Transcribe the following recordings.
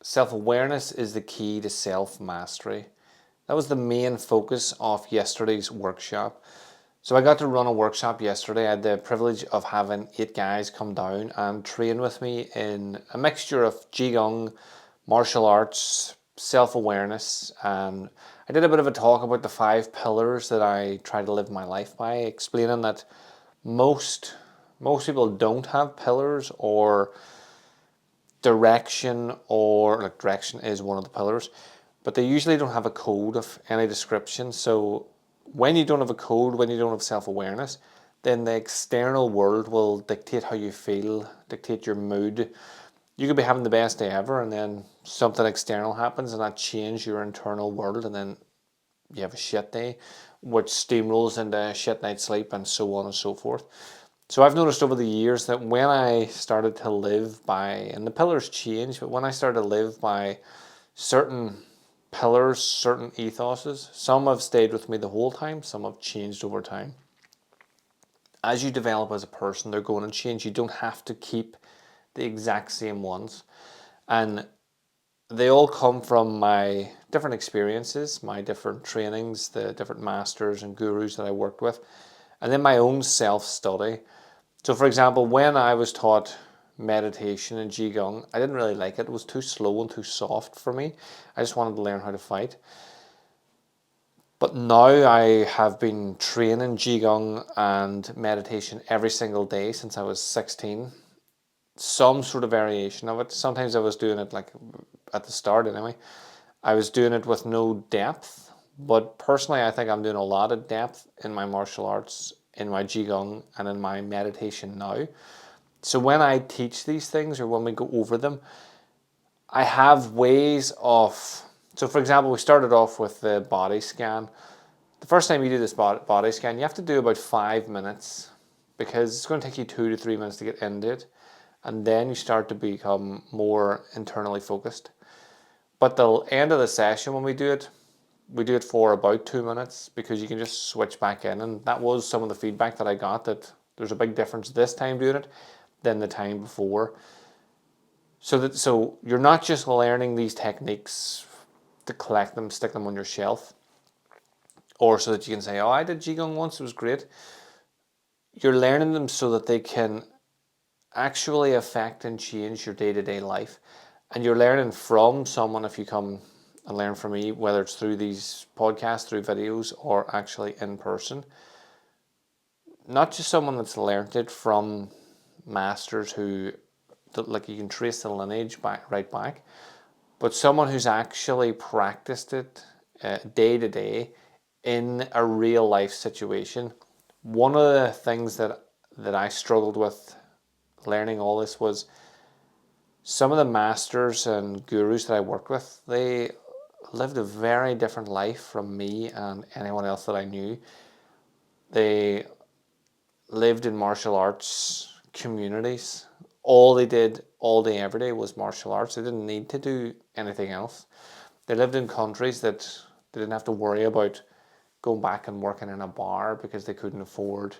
self-awareness is the key to self-mastery. That was the main focus of yesterday's workshop. So I got to run a workshop yesterday. I had the privilege of having 8 guys come down and train with me in a mixture of Qigong, martial arts, self-awareness, and I did a bit of a talk about the 5 pillars that I try to live my life by, explaining that most people don't have pillars or direction, or like direction is one of the pillars, but they usually don't have a code of any description. So when you don't have a code, when you don't have self-awareness, then the external world will dictate how you feel, dictate your mood. You could be having the best day ever, and then something external happens and that changes your internal world, and then you have a shit day, which steamrolls into a shit night's sleep, and so on and so forth. So I've noticed over the years that when I started to live by, and the pillars change, but when I started to live by certain pillars, certain ethoses, some have stayed with me the whole time, some have changed over time. As you develop as a person, they're going to change. You don't have to keep the exact same ones. And they all come from my different experiences, my different trainings, the different masters and gurus that I worked with, and then my own self-study. So for example, when I was taught meditation and Qigong, I didn't really like it. It was too slow and too soft for me. I just wanted to learn how to fight. But now I have been training Qigong and meditation every single day since I was 16. Some sort of variation of it. Sometimes I was doing it like at the start anyway. I was doing it with no depth, but personally I think I'm doing a lot of depth in my martial arts, in my Qigong, and in my meditation now. So when I teach these things, or when we go over them, I have ways of, so for example, we started off with the body scan. The first time you do this body scan, you have to do about 5 minutes, because it's going to take you 2 to 3 minutes to get into it. And then you start to become more internally focused. But the end of the session, when we do it for about 2 minutes, because you can just switch back in. And that was some of the feedback that I got, that there's a big difference this time doing it than the time before. So you're not just learning these techniques to collect them, stick them on your shelf, or so that you can say, oh, I did Qigong once, it was great. You're learning them so that they can actually affect and change your day-to-day life. And you're learning from someone if you come and learn from me, whether it's through these podcasts, through videos, or actually in person. Not just someone that's learned it from masters who, like, you can trace the lineage right back, but someone who's actually practiced it day to day in a real life situation. One of the things that I struggled with learning all this was some of the masters and gurus that I worked with, they lived a very different life from me and anyone else that I knew. They lived in martial arts communities. All they did all day, every day was martial arts. They didn't need to do anything else. They lived in countries that they didn't have to worry about going back and working in a bar because they couldn't afford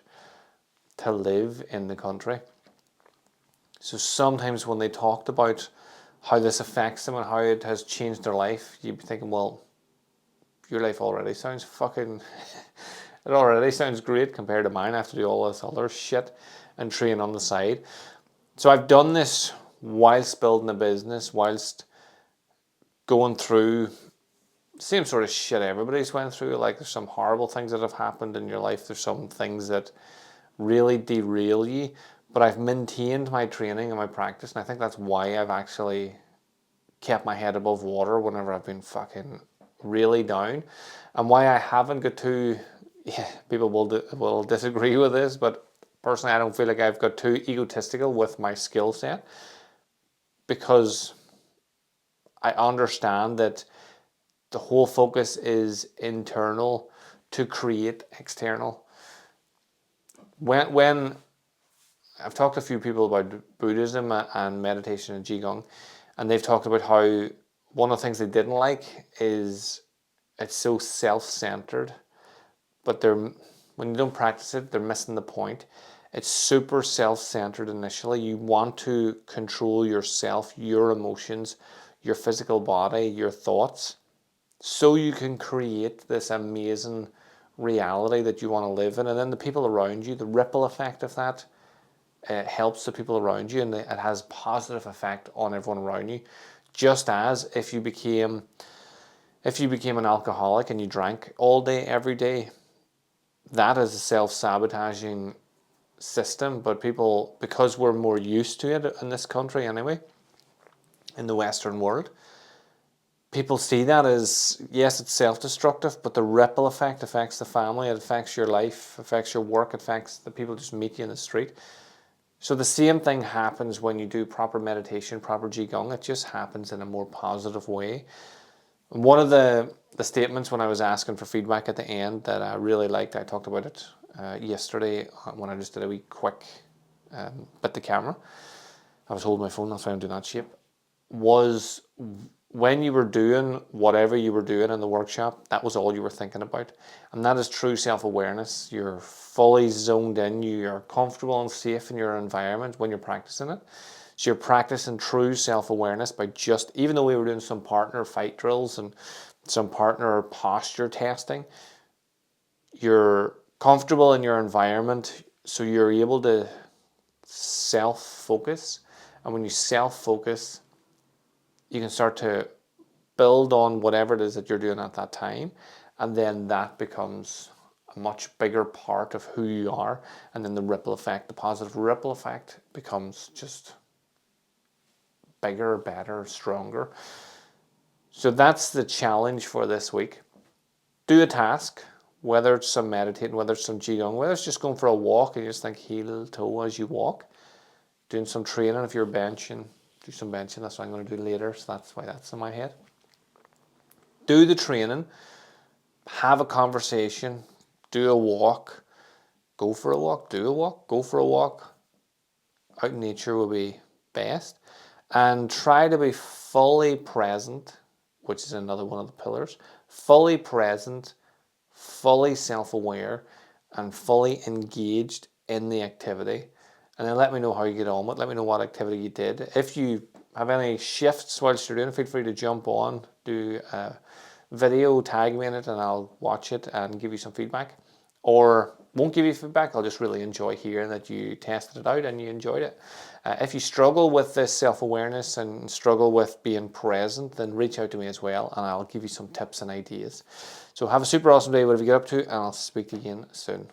to live in the country. So sometimes when they talked about how this affects them and how it has changed their life, you'd be thinking, well, your life already sounds fucking, it already sounds great compared to mine. I have to do all this other shit and train on the side. So I've done this whilst building a business, whilst going through the same sort of shit everybody's went through. Like, there's some horrible things that have happened in your life. There's some things that really derail you. But I've maintained my training and my practice, and I think that's why I've actually kept my head above water whenever I've been fucking really down, and why I haven't got too, people will disagree with this, but personally I don't feel like I've got too egotistical with my skill set, because I understand that the whole focus is internal to create external. When I've talked to a few people about Buddhism and meditation and Qigong, and they've talked about how one of the things they didn't like is it's so self-centered, but when you don't practice it, they're missing the point. It's super self-centered initially. You want to control yourself, your emotions, your physical body, your thoughts, so you can create this amazing reality that you want to live in. And then the people around you, the ripple effect of that, helps the people around you, and it has positive effect on everyone around you. Just as if you became an alcoholic and you drank all day every day, that is a self-sabotaging system. But people, because we're more used to it in this country anyway, in the Western world, people see that as, yes, it's self-destructive, but the ripple effect affects the family, it affects your life, affects your work, it affects the people just meet you in the street. So the same thing happens when you do proper meditation, proper Qigong. It just happens in a more positive way. And one of the statements when I was asking for feedback at the end that I really liked, I talked about it yesterday when I just did a wee quick bit the camera. I was holding my phone, that's why I'm doing that shape. Was when you were doing whatever you were doing in the workshop, that was all you were thinking about. And that is true self-awareness. You're fully zoned in, you are comfortable and safe in your environment when you're practicing it. So you're practicing true self-awareness by just, even though we were doing some partner fight drills and some partner posture testing, you're comfortable in your environment, so you're able to self-focus. And when you self-focus, you can start to build on whatever it is that you're doing at that time, and then that becomes a much bigger part of who you are, and then the ripple effect, the positive ripple effect, becomes just bigger, better, stronger. So that's the challenge for this week. Do a task, whether it's some meditating, whether it's some Qigong, whether it's just going for a walk and you just think heel to toe as you walk, doing some training. If you're benching, do some benching. That's what I'm going to do later, so that's why that's in my head. Do the training, have a conversation, do a walk, go for a walk, do a walk, go for a walk. Out in nature will be best. And try to be fully present, which is another one of the pillars. Fully present, fully self-aware, and fully engaged in the activity. And then let me know how you get on with it. Let me know what activity you did. If you have any shifts whilst you're doing it, feel free to jump on, do a video, tag me in it, and I'll watch it and give you some feedback. Or won't give you feedback, I'll just really enjoy hearing that you tested it out and you enjoyed it. If you struggle with this self-awareness and struggle with being present, then reach out to me as well, and I'll give you some tips and ideas. So have a super awesome day, whatever you get up to, and I'll speak to you again soon.